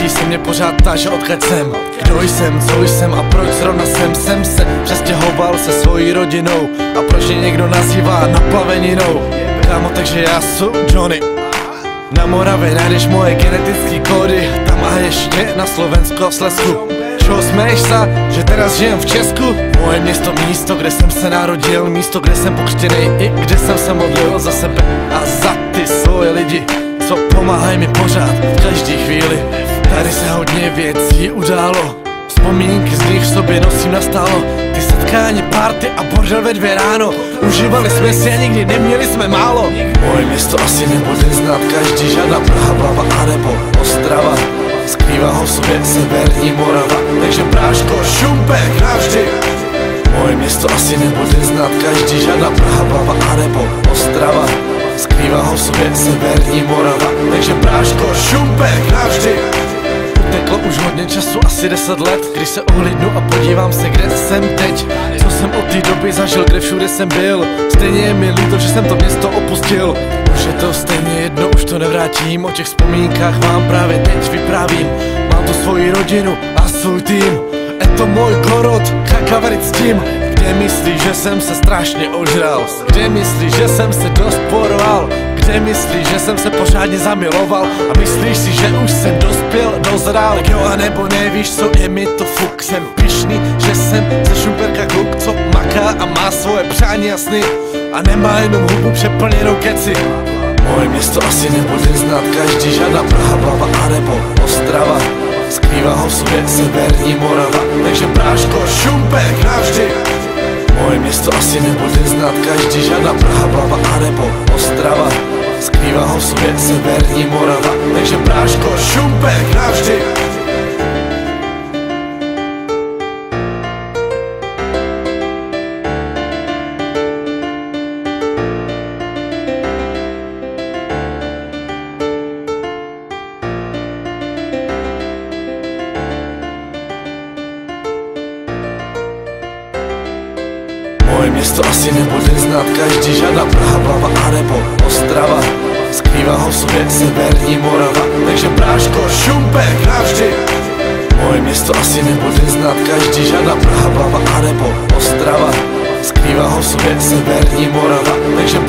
Každý se mě pořád ptá, že odkud jsem, kdo jsem, co jsem a proč zrovna jsem se přestěhoval se svojí rodinou a proč mě někdo nazývá naplaveninou. Kámo, takže já jsem Johnny. Na Moravě najdeš moje genetické kódy, tam a ještě na Slovensku a Slezsku. Čo smeješ sa, že teraz žijem v Česku? Moje město, místo, kde jsem se narodil, místo, kde jsem pokřtěnej i kde jsem se modlil za sebe a za ty svoje lidi, co pomáhají mi pořád v každý chvíli. Tady se hodně věcí událo, vzpomínky z nich v sobě nosím nastálo. Ty setkání, party a bordel ve 2 ráno, užívali jsme si a nikdy neměli jsme málo. Moje město asi nebude znát každý, žádná Praha, Blava a nebo Ostrava. Skrývá ho v sobě severní Morava, takže práško, Šumpek navždy. Moje město asi nebude znát každý, žádná Praha, Blava a nebo Ostrava. Skrývá ho v sobě severní Morava, takže práško, Šumpek navždy. Uteklo už hodně času, asi 10 let, když se ohlídnu a podívám se, kde jsem teď. Co jsem od té doby zažil, kde všude jsem byl. Stejně je mi líto, že jsem to město opustil. Už je to stejně jedno, už to nevrátím. O těch vzpomínkách vám právě teď vyprávím. Mám tu svoji rodinu a svůj tým. Je to můj korot, kakavarit s tím. Kde myslíš, že jsem se strašně ožral? Kde myslíš, že jsem se dost porval? Kde myslíš, že jsem se pořádně zamiloval? A myslíš si, že už jsem dospěl, dozrál? Tak jo a nebo nevíš co, je mi to fuk. Jsem pyšný, že jsem ze Šumperka kluk, co maká a má svoje přání a sny a nemá jenom hubu přeplněnou keci. Moje město asi nebude znát každý, žádná Praha, Blava a nebo Ostrava. Skrývá ho v sobě severní Morava, takže práško, Šumpek navždy. Moje město asi nebude znát každý, žádná Praha, Blava a nebo Ostrava. Skrývá ho v sobě severní Morava, takže práško, Šumpek navždy. Moje město asi nebude znát každý, žádná Praha, Blava a nebo Ostrava. Skrývá ho v sobě severní Morava, takže práško, Šumpek navždy. Moje město asi nebude znát každý, žádná Praha, Blava a nebo Ostrava. Skrývá ho v sobě severní Morava, takže